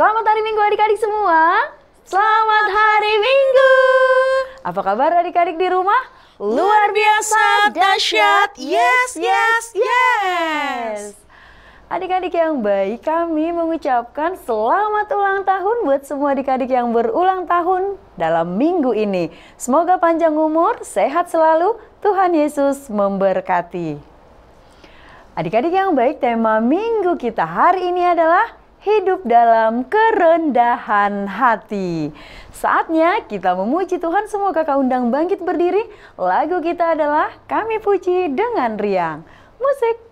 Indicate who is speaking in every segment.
Speaker 1: Selamat hari Minggu adik-adik semua. Selamat hari Minggu. Apa kabar adik-adik di rumah?
Speaker 2: Luar biasa, dahsyat, yes.
Speaker 1: Adik-adik yang baik, kami mengucapkan selamat ulang tahun buat semua adik-adik yang berulang tahun dalam minggu ini. Semoga panjang umur, sehat selalu, Tuhan Yesus memberkati. Adik-adik yang baik, tema minggu kita hari ini adalah hidup dalam kerendahan hati. Saatnya kita memuji Tuhan. Semua kakak undang bangkit berdiri. Lagu kita adalah Kami Puji dengan Riang. Musik.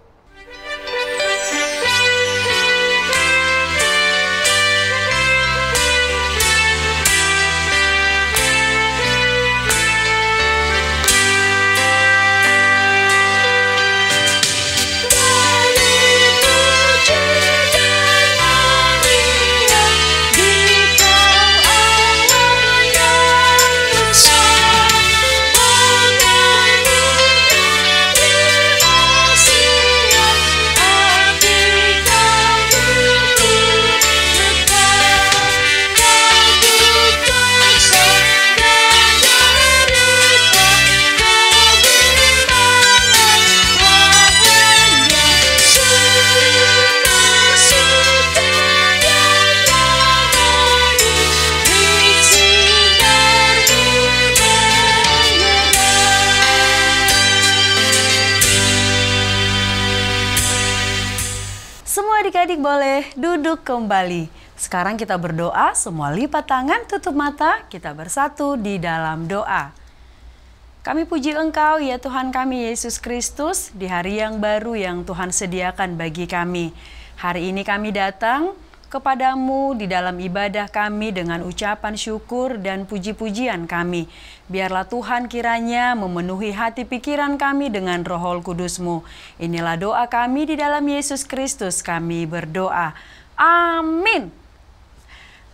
Speaker 1: Adik-adik boleh duduk kembali. Sekarang kita berdoa, semua lipat tangan, tutup mata, kita bersatu di dalam doa. Kami puji Engkau ya Tuhan kami Yesus Kristus di hari yang baru yang Tuhan sediakan bagi kami. Hari ini kami datang kepadamu di dalam ibadah kami dengan ucapan syukur dan puji-pujian kami. Biarlah Tuhan kiranya memenuhi hati pikiran kami dengan Roh Kudus-Mu. Inilah doa kami di dalam Yesus Kristus kami berdoa. Amin.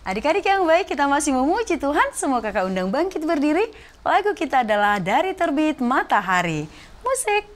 Speaker 1: Adik-adik yang baik, kita masih memuji Tuhan. Semua kakak undang bangkit berdiri. Lagu kita adalah Dari Terbit Matahari. Musik.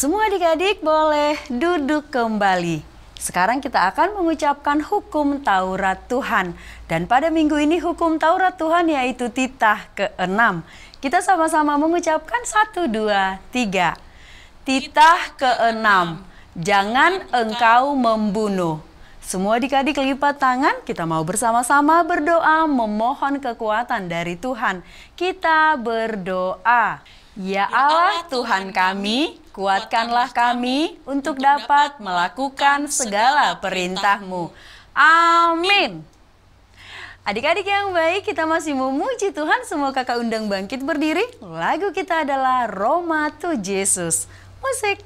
Speaker 1: Semua adik-adik boleh duduk kembali. Sekarang kita akan mengucapkan hukum Taurat Tuhan. Dan pada minggu ini hukum Taurat Tuhan yaitu titah ke-6. Kita sama-sama mengucapkan 1, 2, 3. Titah ke-6. Jangan engkau membunuh. Semua adik-adik lipat tangan, kita mau bersama-sama berdoa memohon kekuatan dari Tuhan. Kita berdoa. Ya Allah Tuhan kami, kuatkanlah kami untuk dapat melakukan segala perintah-Mu. Amin. Adik-adik yang baik, kita masih memuji Tuhan. Semua kakak undang bangkit berdiri. Lagu kita adalah Roma to Jesus. Musik.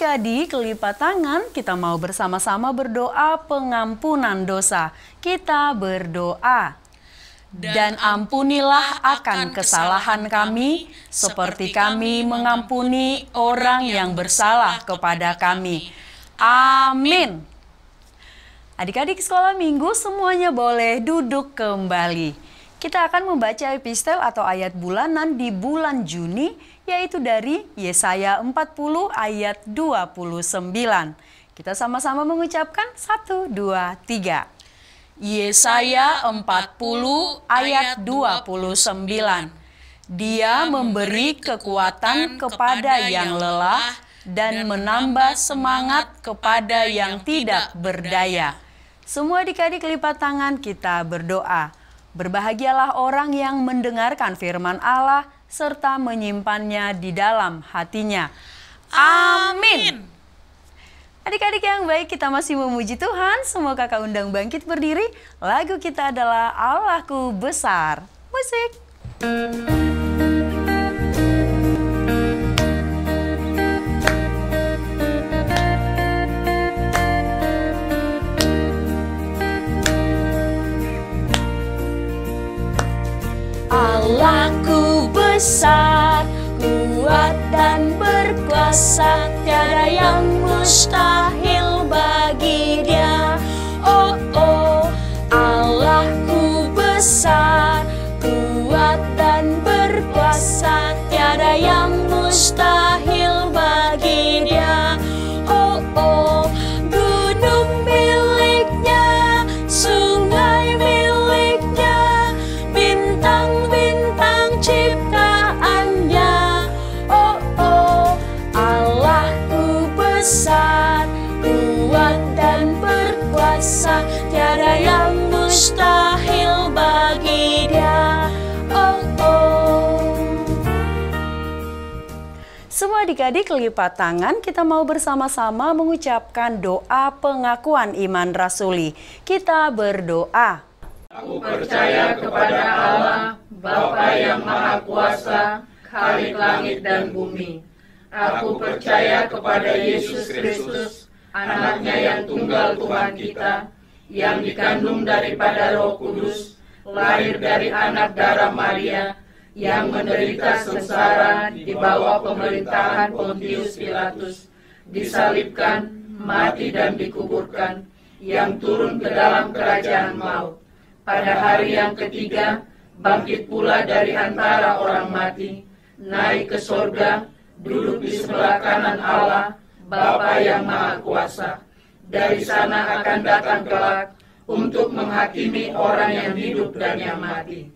Speaker 1: Adik-adik, lipat tangan, kita mau bersama-sama berdoa pengampunan dosa. Kita berdoa. Dan ampunilah akan kesalahan kami, seperti kami mengampuni orang yang bersalah kepada kami. Amin. Adik-adik sekolah minggu semuanya boleh duduk kembali. Kita akan membaca epistel atau ayat bulanan di bulan Juni, yaitu dari Yesaya 40 ayat 29. Kita sama-sama mengucapkan 1, 2, 3. Yesaya 40 ayat 29. Dia memberi kekuatan kepada yang lelah dan menambah semangat kepada yang tidak berdaya. Semua adik-adik lipat tangan, kita berdoa. Berbahagialah orang yang mendengarkan firman Allah serta menyimpannya di dalam hatinya. Amin. Adik-adik yang baik, kita masih memuji Tuhan. Semua kakak undang bangkit berdiri. Lagu kita adalah Allahku Besar. Musik.
Speaker 2: Allahku besar, kuat dan berkuasa, tiada yang mustahil bagi Dia. Oh, oh, Allahku besar, kuat dan berkuasa, tiada yang mustahil bagi Dia. Oh, oh, gunung miliknya, sungai miliknya, bintang-bintang ciptaannya. Oh, oh, Allahku besar, kuat dan berkuasa, tiada yang mustahil bagi Dia. Oh, oh.
Speaker 1: Semua adik-adik lipat tangan, kita mau bersama-sama mengucapkan doa pengakuan iman rasuli. Kita berdoa.
Speaker 3: Aku percaya kepada Allah, Bapa yang Maha Kuasa, Khalik langit dan bumi. Aku percaya kepada Yesus Kristus, anaknya yang tunggal Tuhan kita, yang dikandung daripada Roh Kudus, lahir dari anak darah Maria, yang menderita sengsara di bawah pemerintahan Pontius Pilatus, disalibkan, mati dan dikuburkan, yang turun ke dalam kerajaan maut. Pada hari yang ketiga, bangkit pula dari antara orang mati, naik ke sorga, duduk di sebelah kanan Allah, Bapa yang Maha Kuasa. Dari sana akan datang kelak untuk menghakimi orang yang hidup dan yang mati.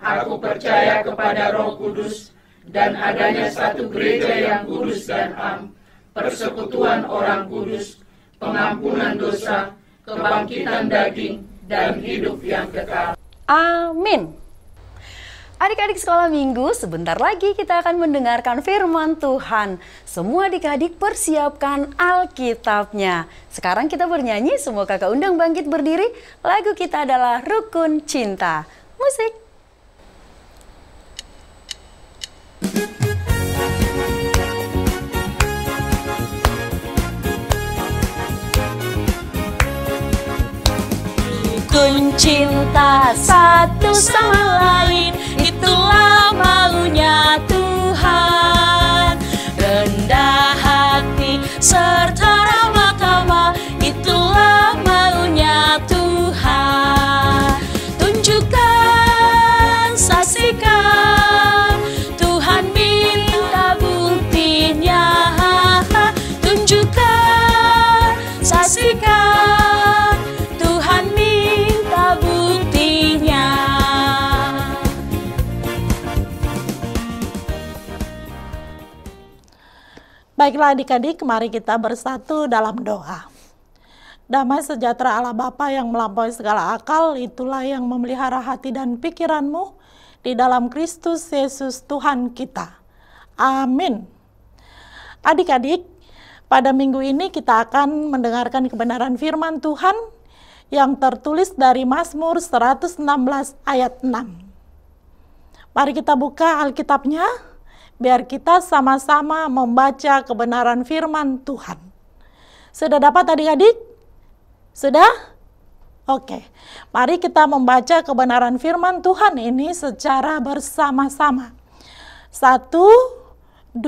Speaker 3: Aku percaya kepada Roh Kudus dan adanya satu gereja yang kudus dan am, persekutuan orang kudus, pengampunan dosa, kebangkitan daging, dan hidup yang kekal.
Speaker 1: Amin. Adik-adik sekolah minggu, sebentar lagi kita akan mendengarkan firman Tuhan. Semua adik-adik persiapkan Alkitabnya. Sekarang kita bernyanyi, semua kakak undang bangkit berdiri. Lagu kita adalah Rukun Cinta. Musik.
Speaker 2: Rukun cinta satu sama lain, itulah maunya Tuhan. Rendah hati serta ramah tamah, itulah maunya Tuhan. Tunjukkan, saksikan, Tuhan minta buktinya. Tunjukkan, saksikan, Tuhan minta buktinya.
Speaker 4: Baiklah adik-adik, mari kita bersatu dalam doa. Damai sejahtera Allah Bapa yang melampaui segala akal, itulah yang memelihara hati dan pikiranmu di dalam Kristus Yesus Tuhan kita. Amin. Adik-adik, pada minggu ini kita akan mendengarkan kebenaran firman Tuhan yang tertulis dari Mazmur 116 ayat 6. Mari kita buka Alkitabnya. biar kita sama-sama membaca kebenaran firman Tuhan. Sudah dapat adik-adik? Sudah? Oke, mari kita membaca kebenaran firman Tuhan ini secara bersama-sama. 1, 2,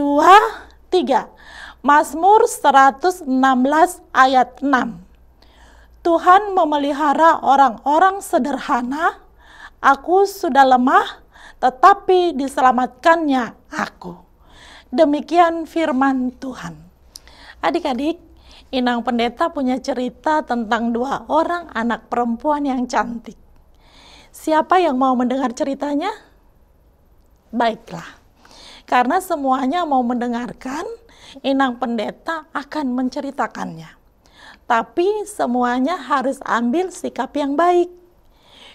Speaker 4: 3. Mazmur 116 ayat 6. Tuhan memelihara orang-orang sederhana, aku sudah lemah, tetapi diselamatkannya aku. Demikian firman Tuhan. Adik-adik, Inang Pendeta punya cerita tentang 2 orang anak perempuan yang cantik. Siapa yang mau mendengar ceritanya? Baiklah, karena semuanya mau mendengarkan, Inang Pendeta akan menceritakannya. Tapi semuanya harus ambil sikap yang baik,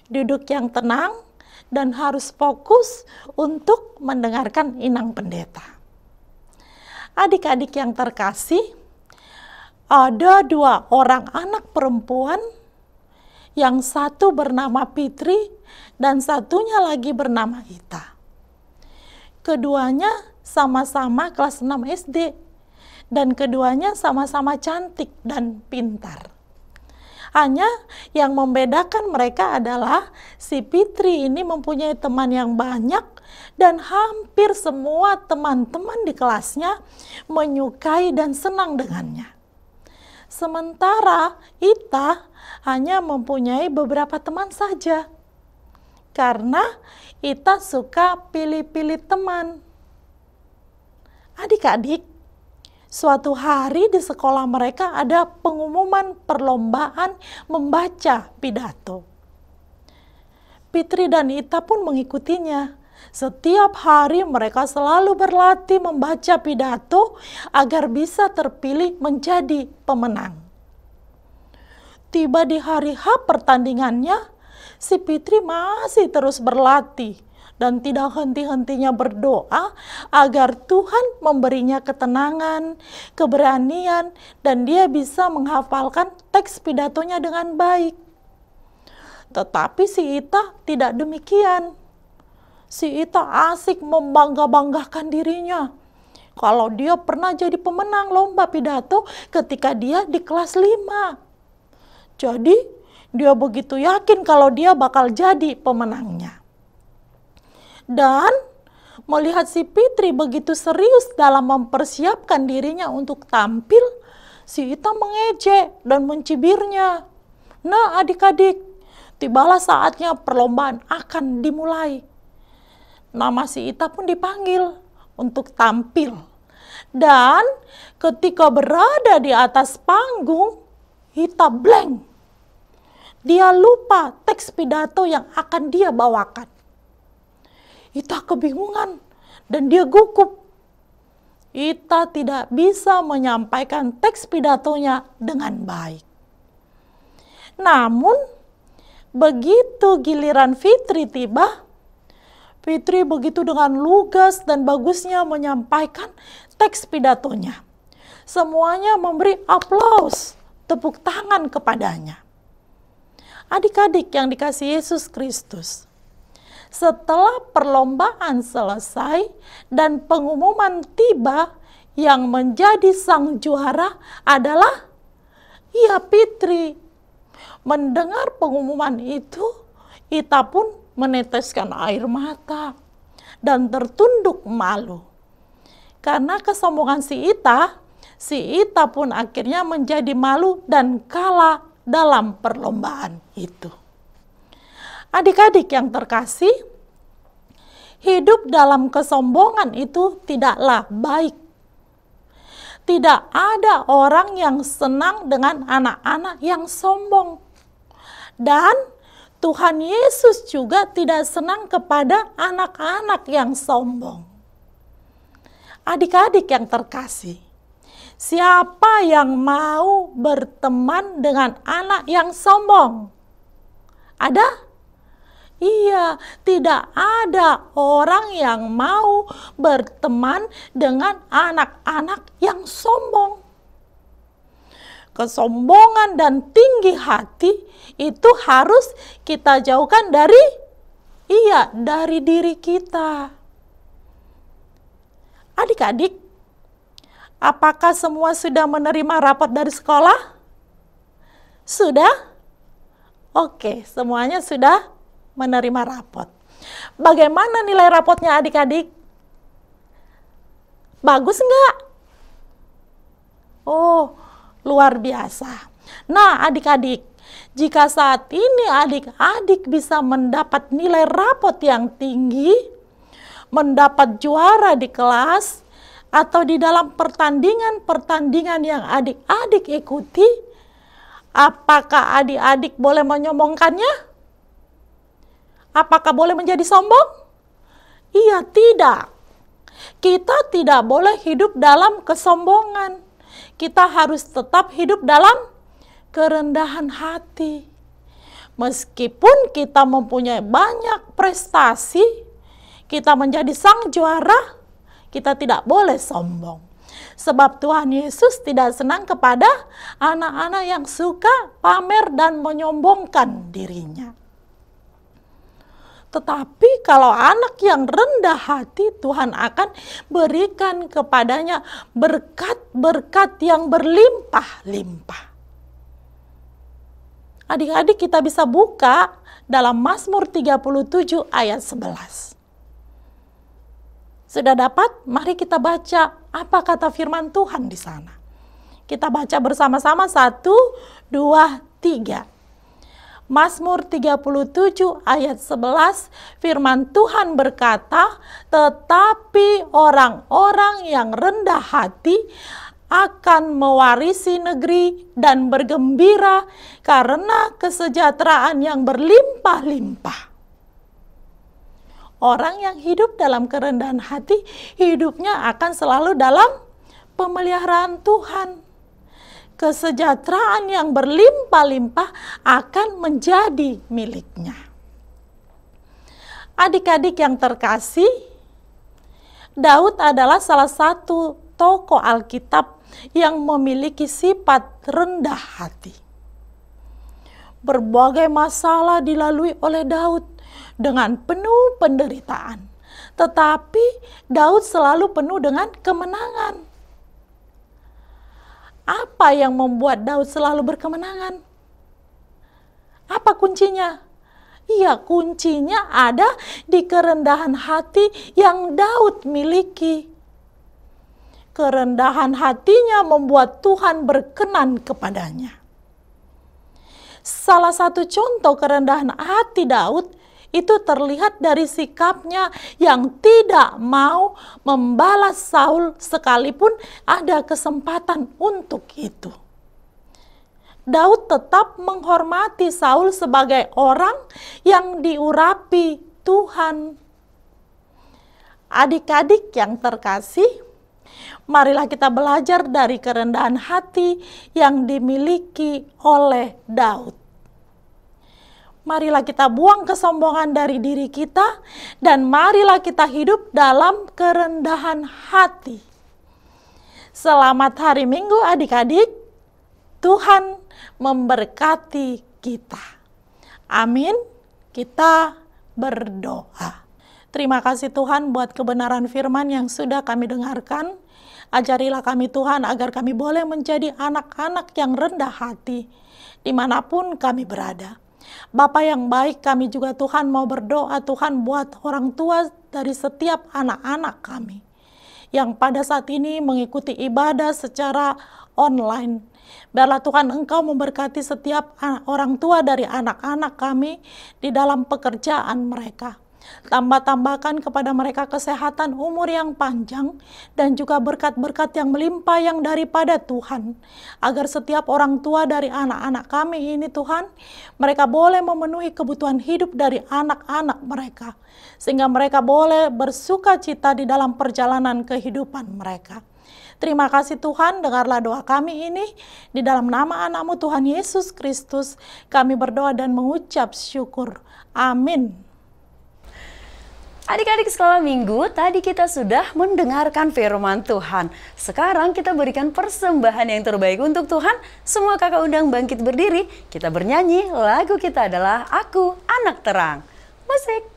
Speaker 4: duduk yang tenang, dan harus fokus untuk mendengarkan Inang Pendeta. Adik-adik yang terkasih, ada 2 orang anak perempuan, yang satu bernama Fitri dan satunya lagi bernama Ita. Keduanya sama-sama kelas 6 SD dan keduanya sama-sama cantik dan pintar. Hanya yang membedakan mereka adalah si Fitri ini mempunyai teman yang banyak dan hampir semua teman-teman di kelasnya menyukai dan senang dengannya. Sementara Ita hanya mempunyai beberapa teman saja, karena Ita suka pilih-pilih teman. Adik-adik, suatu hari di sekolah mereka ada pengumuman perlombaan membaca pidato. Fitri dan Ita pun mengikutinya. Setiap hari mereka selalu berlatih membaca pidato agar bisa terpilih menjadi pemenang. Tiba di hari H pertandingannya, si Fitri masih terus berlatih dan tidak henti-hentinya berdoa agar Tuhan memberinya ketenangan, keberanian, dan dia bisa menghafalkan teks pidatonya dengan baik. Tetapi si Ita tidak demikian. Si Ita asik membangga-banggakan dirinya kalau dia pernah jadi pemenang lomba pidato ketika dia di kelas 5. Jadi dia begitu yakin kalau dia bakal jadi pemenangnya. Dan melihat si Fitri begitu serius dalam mempersiapkan dirinya untuk tampil, si Ita mengejek dan mencibirnya. Nah adik-adik, tibalah saatnya perlombaan akan dimulai. Nama si Ita pun dipanggil untuk tampil. Dan ketika berada di atas panggung, Ita blank. Dia lupa teks pidato yang akan dia bawakan. Ita kebingungan dan dia gugup. Ita tidak bisa menyampaikan teks pidatonya dengan baik. Namun, begitu giliran Fitri tiba, Fitri begitu dengan lugas dan bagusnya menyampaikan teks pidatonya. Semuanya memberi aplaus, tepuk tangan kepadanya. Adik-adik yang dikasihi Yesus Kristus, setelah perlombaan selesai dan pengumuman tiba, yang menjadi sang juara adalah Fitri. Mendengar pengumuman itu, Ita pun meneteskan air mata dan tertunduk malu. Karena kesombongan si Ita pun akhirnya menjadi malu dan kalah dalam perlombaan itu. Adik-adik yang terkasih, hidup dalam kesombongan itu tidaklah baik. Tidak ada orang yang senang dengan anak-anak yang sombong. Dan Tuhan Yesus juga tidak senang kepada anak-anak yang sombong. Adik-adik yang terkasih, siapa yang mau berteman dengan anak yang sombong? Ada? Iya, tidak ada orang yang mau berteman dengan anak-anak yang sombong. Kesombongan dan tinggi hati itu harus kita jauhkan dari diri kita. Adik-adik, apakah semua sudah menerima rapot dari sekolah? Sudah? Oke, semuanya sudah menerima rapot. Bagaimana nilai rapotnya adik-adik? Bagus enggak? Oh, luar biasa. Nah, adik-adik, jika saat ini adik-adik bisa mendapat nilai rapot yang tinggi, mendapat juara di kelas, atau di dalam pertandingan-pertandingan yang adik-adik ikuti, apakah adik-adik boleh menyombongkannya? Apakah boleh menjadi sombong? Iya, tidak. Kita tidak boleh hidup dalam kesombongan. Kita harus tetap hidup dalam kerendahan hati. Meskipun kita mempunyai banyak prestasi, kita menjadi sang juara, kita tidak boleh sombong. Sebab Tuhan Yesus tidak senang kepada anak-anak yang suka pamer dan menyombongkan dirinya. Tetapi kalau anak yang rendah hati, Tuhan akan berikan kepadanya berkat-berkat yang berlimpah-limpah. Adik-adik, kita bisa buka dalam Mazmur 37 ayat 11. Sudah dapat? Mari kita baca apa kata firman Tuhan di sana. Kita baca bersama-sama 1, 2, 3. Mazmur 37 ayat 11, firman Tuhan berkata, tetapi orang-orang yang rendah hati akan mewarisi negeri dan bergembira karena kesejahteraan yang berlimpah-limpah. Orang yang hidup dalam kerendahan hati, hidupnya akan selalu dalam pemeliharaan Tuhan. Kesejahteraan yang berlimpah-limpah akan menjadi miliknya. Adik-adik yang terkasih, Daud adalah salah satu tokoh Alkitab yang memiliki sifat rendah hati. Berbagai masalah dilalui oleh Daud dengan penuh penderitaan, tetapi Daud selalu penuh dengan kemenangan. Apa yang membuat Daud selalu berkemenangan? Apa kuncinya? Iya, kuncinya ada di kerendahan hati yang Daud miliki. Kerendahan hatinya membuat Tuhan berkenan kepadanya. Salah satu contoh kerendahan hati Daud itu terlihat dari sikapnya yang tidak mau membalas Saul sekalipun ada kesempatan untuk itu. Daud tetap menghormati Saul sebagai orang yang diurapi Tuhan. Adik-adik yang terkasih, marilah kita belajar dari kerendahan hati yang dimiliki oleh Daud. Marilah kita buang kesombongan dari diri kita dan marilah kita hidup dalam kerendahan hati. Selamat hari Minggu adik-adik. Tuhan memberkati kita. Amin. Kita berdoa. Terima kasih Tuhan buat kebenaran firman yang sudah kami dengarkan. Ajarilah kami Tuhan agar kami boleh menjadi anak-anak yang rendah hati dimanapun kami berada. Bapa yang baik, kami juga Tuhan mau berdoa Tuhan buat orang tua dari setiap anak-anak kami yang pada saat ini mengikuti ibadah secara online. Biarlah Tuhan Engkau memberkati setiap orang tua dari anak-anak kami di dalam pekerjaan mereka. Tambah-tambahkan kepada mereka kesehatan, umur yang panjang, dan juga berkat-berkat yang melimpah yang daripada Tuhan. Agar setiap orang tua dari anak-anak kami ini Tuhan, mereka boleh memenuhi kebutuhan hidup dari anak-anak mereka. Sehingga mereka boleh bersuka cita di dalam perjalanan kehidupan mereka. Terima kasih Tuhan, dengarlah doa kami ini. Di dalam nama anak-Mu Tuhan Yesus Kristus, kami berdoa dan mengucap syukur. Amin.
Speaker 1: Adik-adik sekolah minggu, tadi kita sudah mendengarkan firman Tuhan. Sekarang kita berikan persembahan yang terbaik untuk Tuhan. Semua kakak undang bangkit berdiri. Kita bernyanyi, lagu kita adalah Aku Anak Terang. Musik.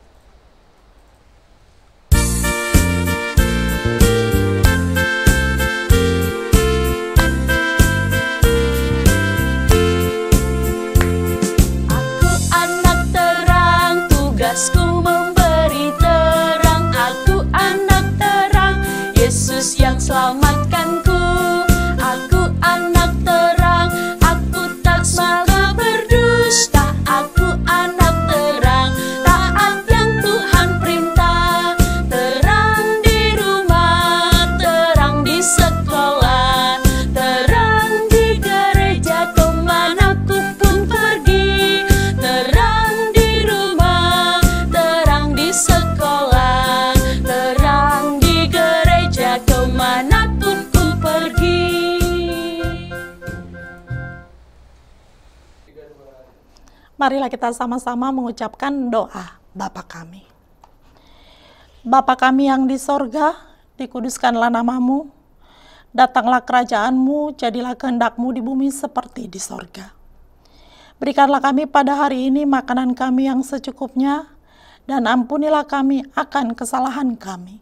Speaker 4: Marilah kita sama-sama mengucapkan doa Bapa kami. Bapa kami yang di sorga, dikuduskanlah namamu, datanglah kerajaan-Mu, jadilah kehendak-Mu di bumi seperti di sorga. Berikanlah kami pada hari ini makanan kami yang secukupnya, dan ampunilah kami akan kesalahan kami,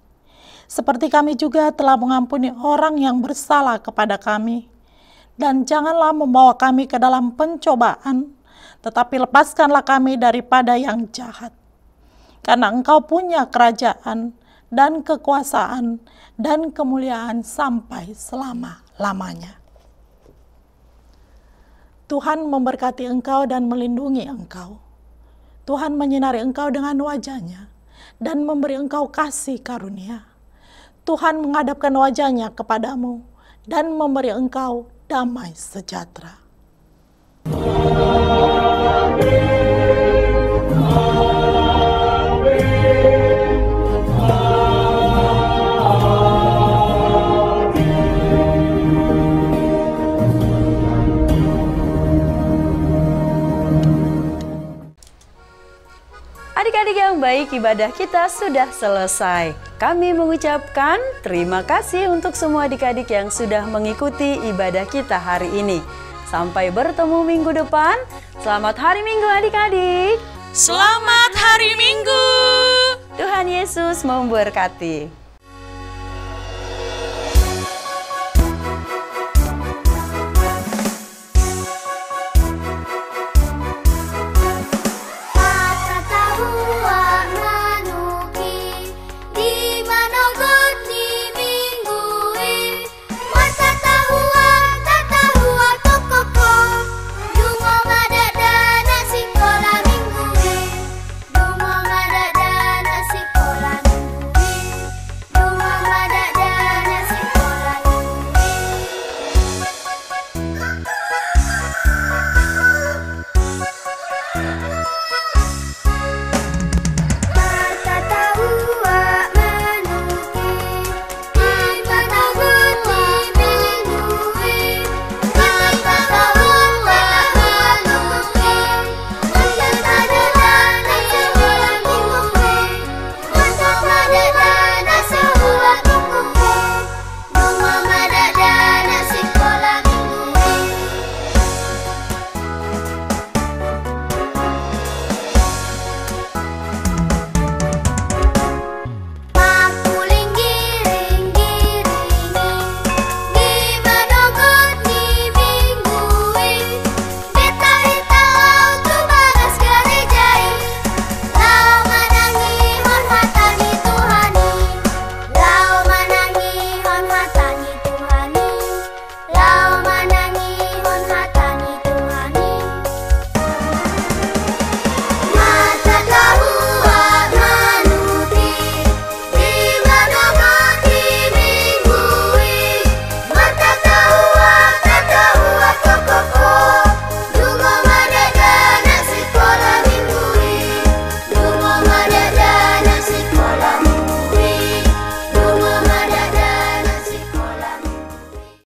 Speaker 4: seperti kami juga telah mengampuni orang yang bersalah kepada kami. Dan janganlah membawa kami ke dalam pencobaan, tetapi lepaskanlah kami daripada yang jahat. Karena Engkau punya kerajaan dan kekuasaan dan kemuliaan sampai selama-lamanya. Tuhan memberkati engkau dan melindungi engkau. Tuhan menyinari engkau dengan wajah-Nya dan memberi engkau kasih karunia. Tuhan menghadapkan wajah-Nya kepadamu dan memberi engkau damai sejahtera.
Speaker 1: Adik-adik yang baik, ibadah kita sudah selesai. Kami mengucapkan terima kasih untuk semua adik-adik yang sudah mengikuti ibadah kita hari ini. Sampai bertemu minggu depan. Selamat hari Minggu adik-adik.
Speaker 2: Selamat hari Minggu.
Speaker 1: Tuhan Yesus memberkati.